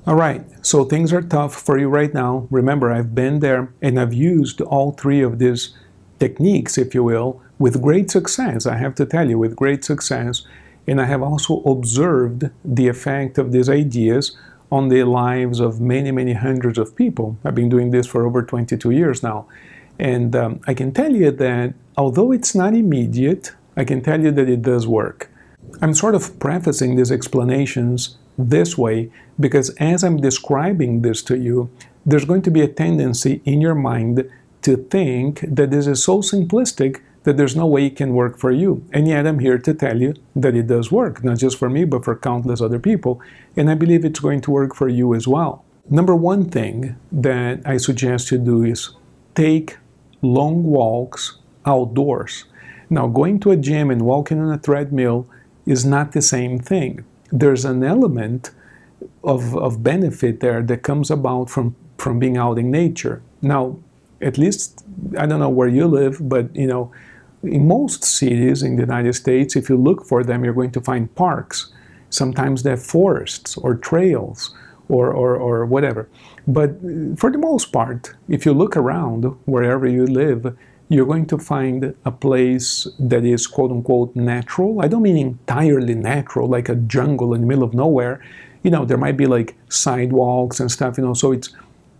All right, so things are tough for you right now. Remember, I've been there and I've used all three of these techniques, if you will, with great success. I have to tell you, with great success. And I have also observed the effect of these ideas on the lives of many, many hundreds of people. I've been doing this for over 22 years now. And I can tell you that although it's not immediate, I can tell you that it does work. I'm sort of prefacing these explanations this way because as I'm describing this to you, there's going to be a tendency in your mind to think that this is so simplistic that there's no way it can work for you. And yet I'm here to tell you that it does work, not just for me, but for countless other people. And I believe it's going to work for you as well. Number one thing that I suggest you do is take long walks outdoors. Now, going to a gym and walking on a treadmill is not the same thing. There's an element of benefit there that comes about from being out in nature. Now, at least, I don't know where you live, but in most cities in the United States, if you look for them, you're going to find parks. Sometimes they have forests or trails or whatever. But for the most part, if you look around wherever you live, you're going to find a place that is quote-unquote natural. I don't mean entirely natural, like a jungle in the middle of nowhere. There might be like sidewalks and stuff, so it's,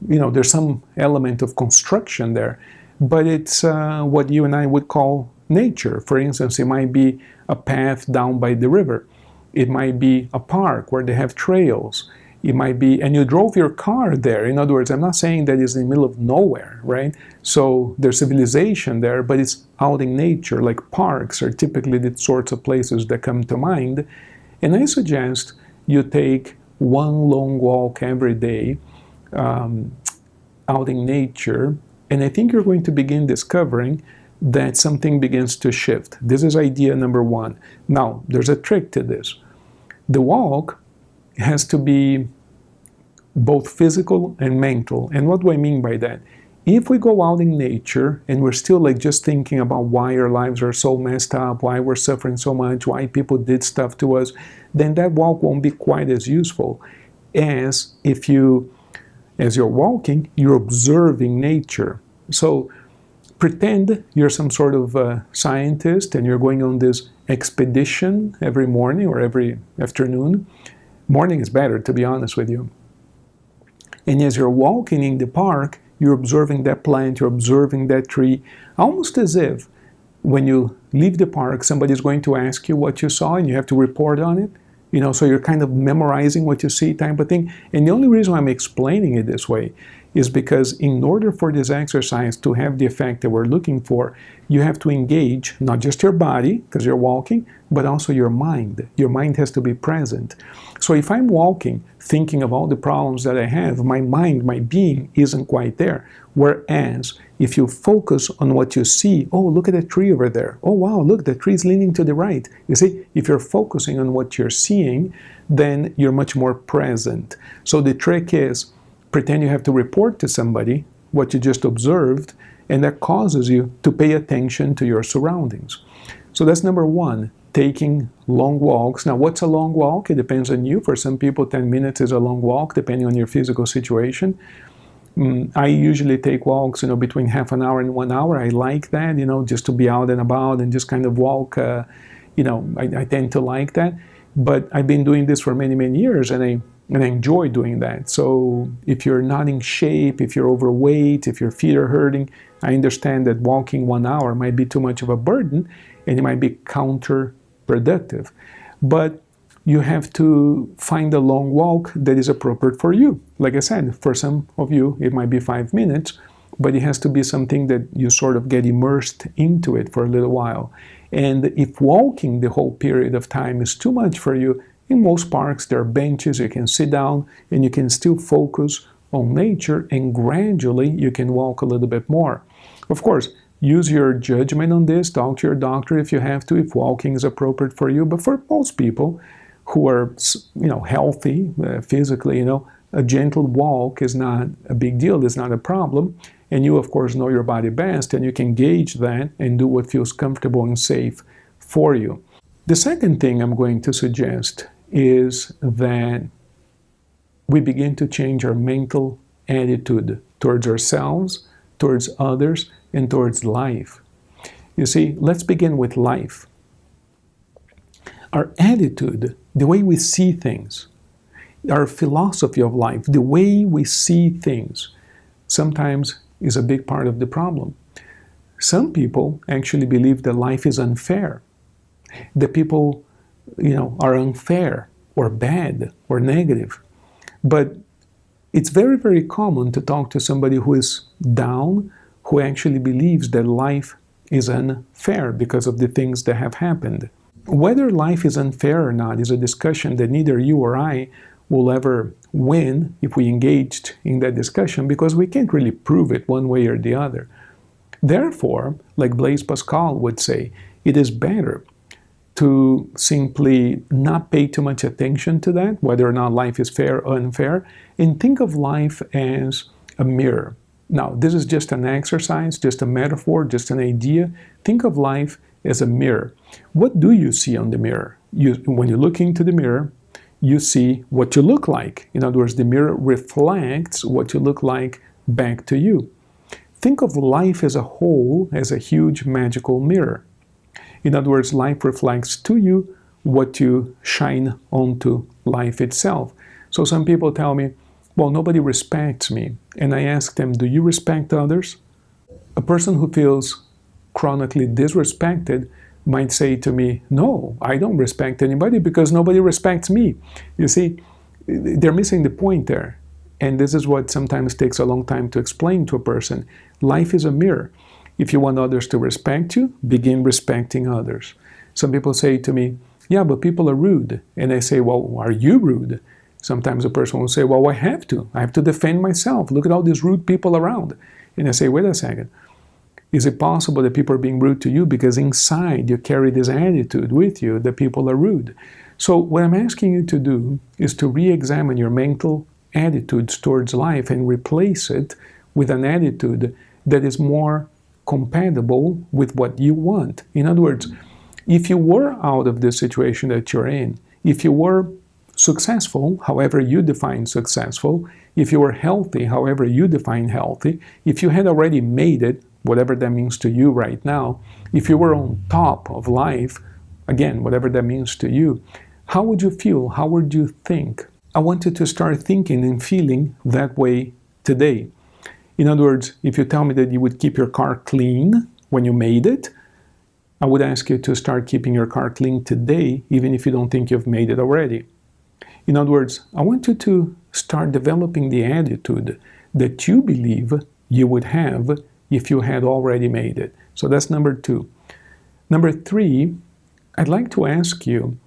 there's some element of construction there. But it's what you and I would call nature. For instance, it might be a path down by the river. It might be a park where they have trails. It might be, and you drove your car there. In other words, I'm not saying that it's in the middle of nowhere, right? So there's civilization there, but it's out in nature, like parks are typically the sorts of places that come to mind. And I suggest you take one long walk every day out in nature, and I think you're going to begin discovering that something begins to shift. This is idea number one. Now, there's a trick to this. The walk has to be both physical and mental. And what do I mean by that? If we go out in nature and we're still like just thinking about why our lives are so messed up, why we're suffering so much, why people did stuff to us, then that walk won't be quite as useful as if as you're walking, you're observing nature. So pretend you're some sort of scientist and you're going on this expedition every morning or every afternoon. Morning is better, to be honest with you. And as you're walking in the park, you're observing that plant, you're observing that tree, almost as if when you leave the park, somebody's going to ask you what you saw and you have to report on it. So you're kind of memorizing what you see type of thing. And the only reason I'm explaining it this way is because in order for this exercise to have the effect that we're looking for, you have to engage not just your body, because you're walking, but also your mind. Your mind has to be present. So if I'm walking, thinking of all the problems that I have, my mind, my being isn't quite there. Whereas if you focus on what you see, oh, look at that tree over there. Oh, wow, look, the tree's leaning to the right. You see, if you're focusing on what you're seeing, then you're much more present. So the trick is, pretend you have to report to somebody what you just observed, and that causes you to pay attention to your surroundings. So that's number one, taking long walks. Now, what's a long walk? It depends on you. For some people, 10 minutes is a long walk, depending on your physical situation. I usually take walks, between half an hour and 1 hour. I like that, just to be out and about and just kind of walk. I tend to like that. But I've been doing this for many, many years, and I enjoy doing that. So if you're not in shape, if you're overweight, if your feet are hurting, I understand that walking 1 hour might be too much of a burden, and it might be counterproductive. But you have to find a long walk that is appropriate for you. Like I said, for some of you, it might be 5 minutes, but it has to be something that you sort of get immersed into it for a little while. And if walking the whole period of time is too much for you, in most parks there are benches, you can sit down and you can still focus on nature, and gradually you can walk a little bit more. Of course, use your judgment on this, talk to your doctor if you have to, if walking is appropriate for you. But for most people who are, healthy physically, a gentle walk is not a big deal, it's not a problem. And you, of course, know your body best, and you can gauge that and do what feels comfortable and safe for you. The second thing I'm going to suggest is that we begin to change our mental attitude towards ourselves, towards others, and towards life. You see, let's begin with life. Our attitude, the way we see things, our philosophy of life, the way we see things, sometimes is a big part of the problem. Some people actually believe that life is unfair, that people, are unfair or bad or negative. But it's very, very common to talk to somebody who is down, who actually believes that life is unfair because of the things that have happened. Whether life is unfair or not is a discussion that neither you or I will ever win if we engaged in that discussion, because we can't really prove it one way or the other. Therefore, like Blaise Pascal would say, it is better to simply not pay too much attention to that, whether or not life is fair or unfair, and think of life as a mirror. Now, this is just an exercise, just a metaphor, just an idea. Think of life as a mirror. What do you see on the mirror? When you look into the mirror, you see what you look like. In other words, the mirror reflects what you look like back to you. Think of life as a whole, as a huge magical mirror. In other words, life reflects to you what you shine onto life itself. So some people tell me, well, nobody respects me. And I ask them, do you respect others? A person who feels chronically disrespected might say to me, no, I don't respect anybody because nobody respects me. You see, they're missing the point there. And this is what sometimes takes a long time to explain to a person. Life is a mirror. If you want others to respect you, begin respecting others. Some people say to me, yeah, but people are rude. And I say, well, are you rude? Sometimes a person will say, well, I have to defend myself. Look at all these rude people around. And I say, wait a second. Is it possible that people are being rude to you because inside you carry this attitude with you that people are rude? So what I'm asking you to do is to re-examine your mental attitudes towards life and replace it with an attitude that is more compatible with what you want. In other words, if you were out of the situation that you're in, if you were successful, however you define successful, if you were healthy, however you define healthy, if you had already made it, whatever that means to you right now, if you were on top of life, again, whatever that means to you, how would you feel? How would you think? I want you to start thinking and feeling that way today. In other words, if you tell me that you would keep your car clean when you made it, I would ask you to start keeping your car clean today, even if you don't think you've made it already. In other words, I want you to start developing the attitude that you believe you would have if you had already made it. So that's number 2. Number 3, I'd like to ask you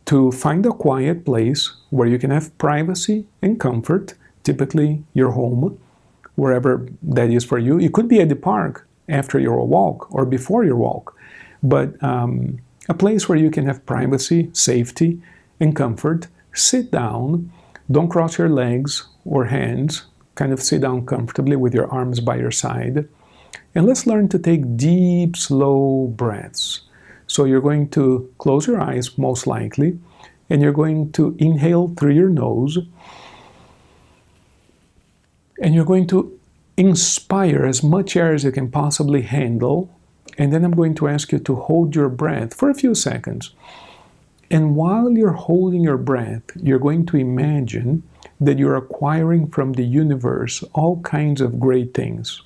to find a quiet place where you can have privacy and comfort, typically your home, wherever that is for you. It could be at the park after your walk or before your walk, but a place where you can have privacy, safety, and comfort. Sit down, don't cross your legs or hands, kind of sit down comfortably with your arms by your side. And let's learn to take deep, slow breaths. So you're going to close your eyes, most likely, and you're going to inhale through your nose. And you're going to inspire as much air as you can possibly handle. And then I'm going to ask you to hold your breath for a few seconds. And while you're holding your breath, you're going to imagine that you're acquiring from the universe all kinds of great things.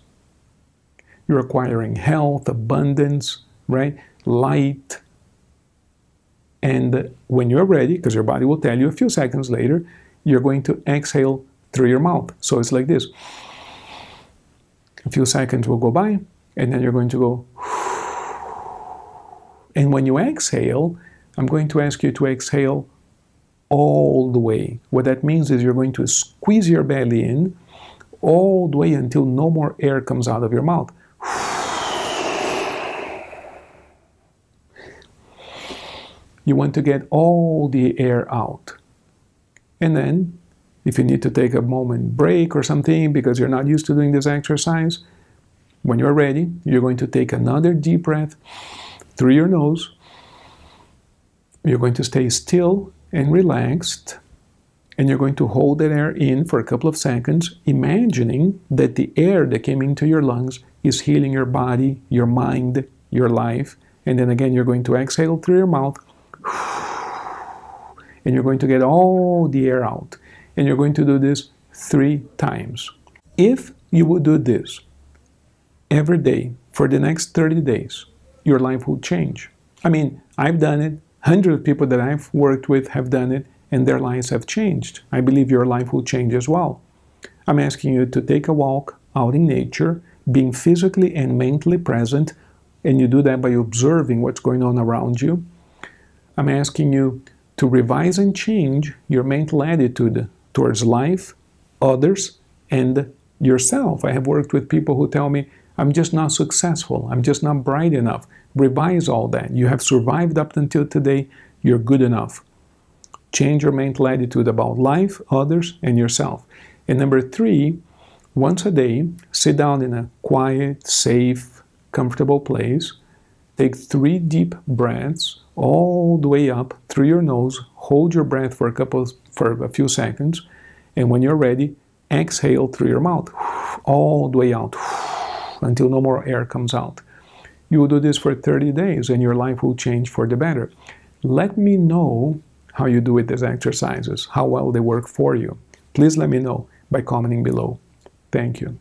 You're acquiring health, abundance, right? Light. And when you're ready, because your body will tell you a few seconds later, you're going to exhale through your mouth. So it's like this. A few seconds will go by, and then you're going to go. And when you exhale, I'm going to ask you to exhale all the way. What that means is you're going to squeeze your belly in all the way until no more air comes out of your mouth. You want to get all the air out. And then, if you need to take a moment break or something because you're not used to doing this exercise, when you're ready, you're going to take another deep breath through your nose. You're going to stay still and relaxed. And you're going to hold that air in for a couple of seconds, imagining that the air that came into your lungs is healing your body, your mind, your life. And then again, you're going to exhale through your mouth. And you're going to get all the air out. And you're going to do this 3 times. If you would do this every day for the next 30 days, your life will change. I mean, I've done it. Hundreds of people that I've worked with have done it, and their lives have changed. I believe your life will change as well. I'm asking you to take a walk out in nature, being physically and mentally present, and you do that by observing what's going on around you. I'm asking you to revise and change your mental attitude towards life, others, and yourself. I have worked with people who tell me, I'm just not successful, I'm just not bright enough. Revise all that. You have survived up until today, you're good enough. Change your mental attitude about life, others, and yourself. And number 3, once a day, sit down in a quiet, safe, comfortable place. Take 3 deep breaths all the way up through your nose. Hold your breath for a few seconds. And when you're ready, exhale through your mouth, all the way out, until no more air comes out. You will do this for 30 days and your life will change for the better. Let me know how you do with these exercises, how well they work for you. Please let me know by commenting below. Thank you.